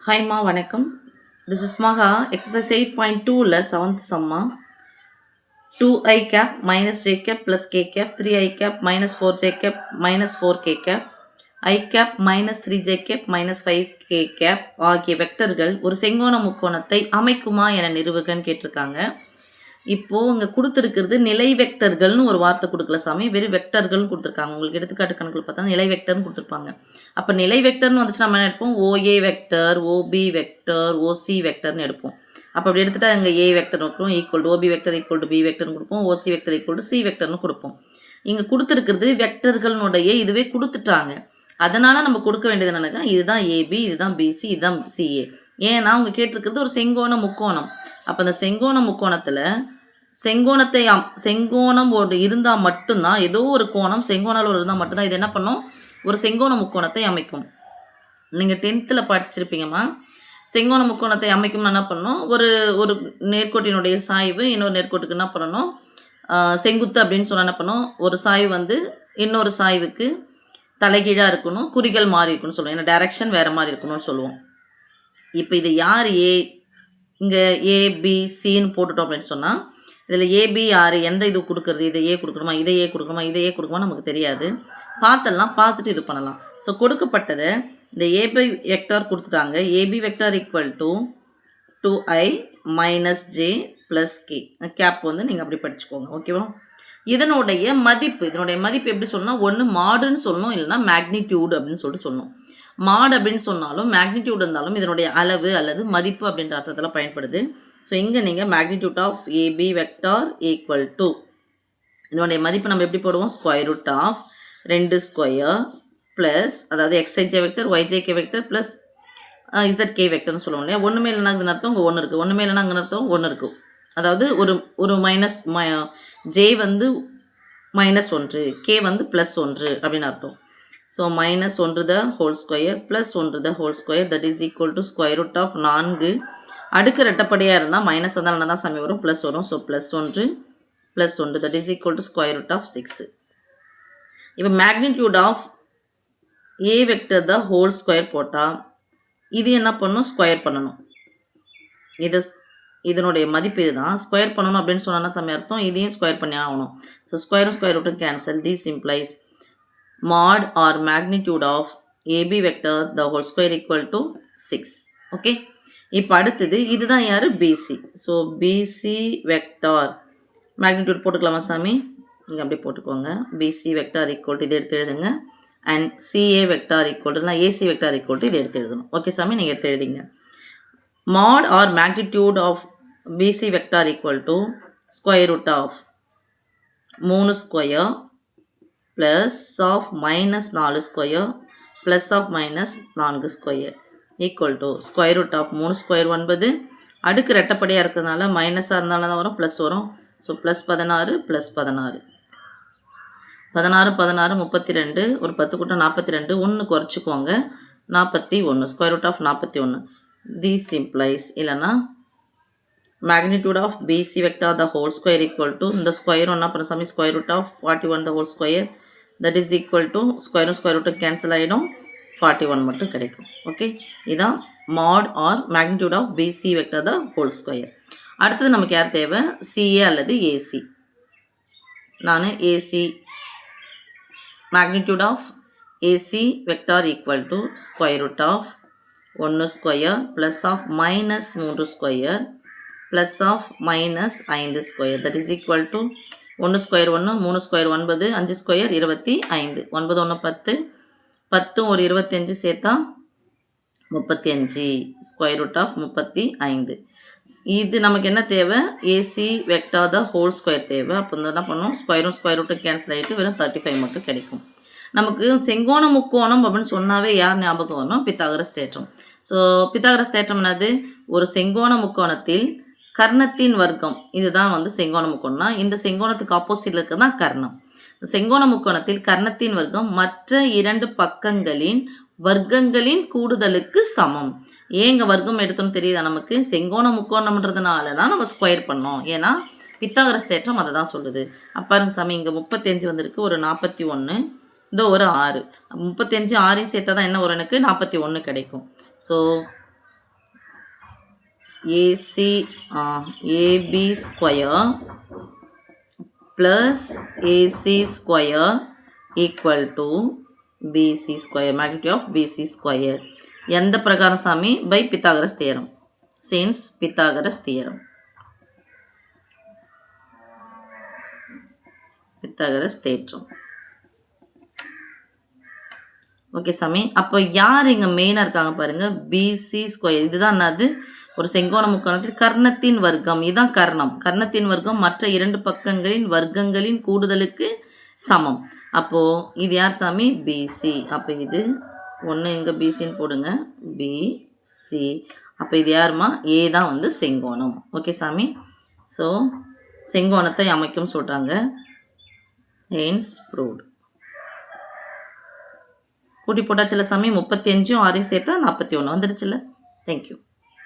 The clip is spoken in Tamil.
Hi Ma, vanakkam. This is Maha. Exercise 8.2 ல 7th summa. 2i cap minus j cap plus k cap 3i cap minus 4j cap minus 4k cap I cap minus 3j cap minus 5k cap ஆகிய வெக்டர்கள் ஒரு செங்கோண முக்கோணத்தை அமைக்குமா என நிறுவுகன்னு கேட்டிருக்காங்க. இப்போ இங்க கொடுத்துருக்கிறது நிலை வெக்டர்கள்னு ஒரு வார்த்தை கொடுக்கல சாமி, வெறும் வெக்டர்கள்னு கொடுத்துருக்காங்க. உங்களுக்கு எடுத்துக்காட்டு கணக்கில் பார்த்தா நிலை வெக்டர்னு கொடுத்துருப்பாங்க. அப்போ நிலை வெக்டர்னு வந்துச்சு நம்ம என்ன எடுப்போம், OA vector, OB vector, OC வெக்டர்னு எடுப்போம். அப்போ அப்படி எடுத்துட்டா இங்கே ஏ வெக்டர் கொடுப்போம், equal to OB vector equal to B வெக்டர்னு கொடுப்போம், OC vector equal to C வெக்டர்னு கொடுப்போம். இங்கே கொடுத்துருக்கிறது வெக்டர்களுடைய இதுவே கொடுத்துட்டாங்க. அதனால் நம்ம கொடுக்க வேண்டியது என்னன்னா, இதுதான் ஏபி, இதுதான் பிசி, இதுதான் சிஏ. ஏன்னா அவங்க கேட்டிருக்கிறது ஒரு செங்கோண முக்கோணம். அப்போ அந்த செங்கோண முக்கோணத்தில் செங்கோணம் ஒரு இருந்தால் மட்டும்தான், ஏதோ ஒரு கோணம் செங்கோணம் இருந்தால் மட்டும்தான் இது என்ன பண்ணும், ஒரு செங்கோண முக்கோணத்தை அமைக்கும். நீங்கள் 10th படிச்சிருப்பீங்கம்மா. செங்கோண முக்கோணத்தை அமைக்கும்னு என்ன பண்ணணும், ஒரு நேர்கோட்டினுடைய சாய்வு இன்னொரு நேர்கோட்டுக்கு என்ன பண்ணணும், செங்குத்து அப்படின்னு சொன்னால் என்ன பண்ணணும், ஒரு சாய்வு வந்து இன்னொரு சாய்வுக்கு தலைகீழாக இருக்கணும், குறிகள் மாறி இருக்குன்னு சொல்லுவோம். ஏன்னா டைரக்ஷன் வேறு மாதிரி இருக்கணும்னு சொல்லுவோம். இப்போ இது யார் இங்கே ஏபிசின்னு போட்டுட்டோம் அப்படின்னு சொன்னால், இதில் ஏபி யார், எந்த இது கொடுக்குறது, இதை ஏ கொடுக்கணுமா, இதை ஏ கொடுக்கணுமா, இதை ஏ கொடுக்கணுமா நமக்கு தெரியாது. பார்த்துட்டு இது பண்ணலாம். ஸோ கொடுக்கப்பட்டதை இந்த ஏபி வெக்டார் கொடுத்துட்டாங்க. AB vector equal to 2i minus J plus K. Cap வந்து நீங்கள் அப்படி படிச்சுக்கோங்க, ஓகேவா. இதனுடைய மதிப்பு எப்படி சொல்லணும், ஒன்று மாடுன்னு சொல்லணும், இல்லைனா மேக்னிடியூடு அப்படின்னு சொல்லிட்டு சொல்லணும். மாடு அப்படின்னு சொன்னாலும் மேக்னிடியூட் இருந்தாலும் இதனுடைய அளவு அல்லது மதிப்பு அப்படின்ற அர்த்தத்தில் பயன்படுது. ஸோ இங்கே நீங்கள் magnitude of AB vector equal to இதனுடைய மதிப்பு நம்ம எப்படி போடுவோம், square root of 2 square plus, அதாவது x i j vector y j k vector plus z k வெக்டர்னு சொல்லுவோம் இல்லையா. ஒன்றுமே இல்லைனா அங்கே அர்த்தம் இங்கே 1 இருக்குது, ஒன்றுமே இல்லைனா அங்கே அர்த்தம் 1 இருக்குது. அதாவது ஒரு மைனஸ் ஜே வந்து -1, கே வந்து +1 அப்படின்னு அர்த்தம். So -1 the whole square plus 1 the whole square that is equal to square root of 4. அடுக்கு ரெட்டப்படியாக இருந்தால் மைனஸ் அதனால தான் சாமி வரும், ப்ளஸ் வரும். So +1 that is equal to square root of 6. இப்போ magnitude of A vector the whole square போட்டால் இது என்ன பண்ணணும், ஸ்கொயர் பண்ணணும். இதனுடைய மதிப்பு இதுதான், ஸ்கொயர் பண்ணணும் அப்படின்னு சொன்னால் சாமி அர்த்தம், இதையும் ஸ்கொயர் பண்ணி ஆகணும். ஸோ ஸ்கொயரும் ஸ்கொயர் ரூட்டும் cancel. This implies mod or magnitude of AB vector the whole square equal to 6. Okay, இப்போ அடுத்தது இதுதான் யார், PC. So PC vector magnitude போட்டுக்கலாமா சாமி, இங்கே அப்படியே போட்டுக்கோங்க. பிசி வெக்டார் ஈக்குவல் டு இது எடுத்து எழுதுங்க. And CA vector equal to AC vector equal to இது எடுத்து எழுதணும். ஓகே சாமி, நீங்கள் எடுத்து எழுதிங்க. mod or magnitude of BC vector equal to square root of 3 square plus of minus 4 square plus of minus 4 square equal to square root of 3 square 9. அடுக்கு ரெட்டப்படியாக இருக்கிறதுனால மைனஸாக இருந்தாலும் தான் வரும், ப்ளஸ் வரும். ஸோ +16 + 16 32, ஒரு 10 கூட்டம் 42, 1 குறைச்சிக்குவாங்க 41, square root of 41. These implies இல்லைனா magnitude of BC vector the whole square equal to இந்த ஸ்கொயர் ஒன்றா பண்ண சாமி, square root of 41 the whole square that is equal to square root cancel ஆகிடும், 41 மட்டும் கிடைக்கும். ஓகே, இதான் mod or magnitude of BC vector the whole square. அடுத்தது நமக்கு யார் தேவை, சிஏ அல்லது ஏசி. நான் AC magnitude of AC vector equal to square root of 1 square plus of -3 square plus of -5 square that is equal to 1 square 1, 3 square 9, 5 square 25, 9 1 10, 10 ஒரு 25 சேர்த்தா 35, square root of 35. இது நமக்கு என்ன தேவை, ஏசி வெக்டார் த ஹோல் ஸ்கொயர் தேவை. அப்போ என்ன பண்ணணும், ஸ்கொயரும் ஸ்கொயர் ரூட்டும் கேன்சல் ஆகிட்டு வெறும் 35 மட்டும் கிடைக்கும். நமக்கு செங்கோண முக்கோணம் அப்படின்னு சொன்னாவே யார் ஞாபகம் வரணும், பித்தாகரஸ் தேற்றம். ஸோ பித்தாகரஸ் தேற்றம் என்னது, ஒரு செங்கோண முக்கோணத்தில் கர்ணத்தின் வர்க்கம், இதுதான் வந்து செங்கோண முக்கோணம்னா இந்த செங்கோணத்துக்கு ஆப்போசிட்ல இருக்கிறது தான் கர்ணம். செங்கோண முக்கோணத்தில் கர்ணத்தின் வர்க்கம் மற்ற 2 பக்கங்களின் வர்க்கங்களின் கூடுதலுக்கு சமம். ஏங்க வர்க்கம் எடுத்தோன்னு தெரியுதா நமக்கு, செங்கோண முக்கோணம்ன்றதுனால தான் நம்ம ஸ்கொயர் பண்ணோம். ஏன்னா பித்தாகரஸ் தேற்றம் அதை தான் சொல்லுது. பாருங்க சாமி, இங்கே 35 வந்திருக்கு, ஒரு 41, ஒரு 6, 35 6 சேர்த்தா தான் என்ன வரும், எனக்கு 41 கிடைக்கும். So AC AB square plus AC square equal to BC square, magnitude of BC square. எந்த பிரகாரம் சாமி? By Pythagoras theorem. Since Pythagoras theorem. Pythagoras தேற்றம். ஓகே சாமி. அப்போ யார் இங்கே மெயினாக இருக்காங்க பாருங்கள், பிசி ஸ்கொயர். இதுதான் என்னது? ஒரு செங்கோண முக்கோணத்தில் கர்ணத்தின் வர்க்கம். இதுதான் கர்ணம். கர்ணத்தின் வர்க்கம் மற்ற இரண்டு பக்கங்களின் வர்க்கங்களின் கூடுதலுக்கு சமம். அப்போது இது யார் சாமி? பிசி. அப்போ இது ஒன்று இங்கே பிசின்னு போடுங்க, பிசி. அப்போ இது யாருமா? ஏ தான் வந்து செங்கோணம். ஓகே சாமி. ஸோ செங்கோணத்தை அமைக்கும் சொல்கிறாங்க. Hence proved. கூட்டி போட்டாச்சுல சாமி, 35 6 சேர்த்தா 41 வந்துடுச்சுல. தேங்க்யூ.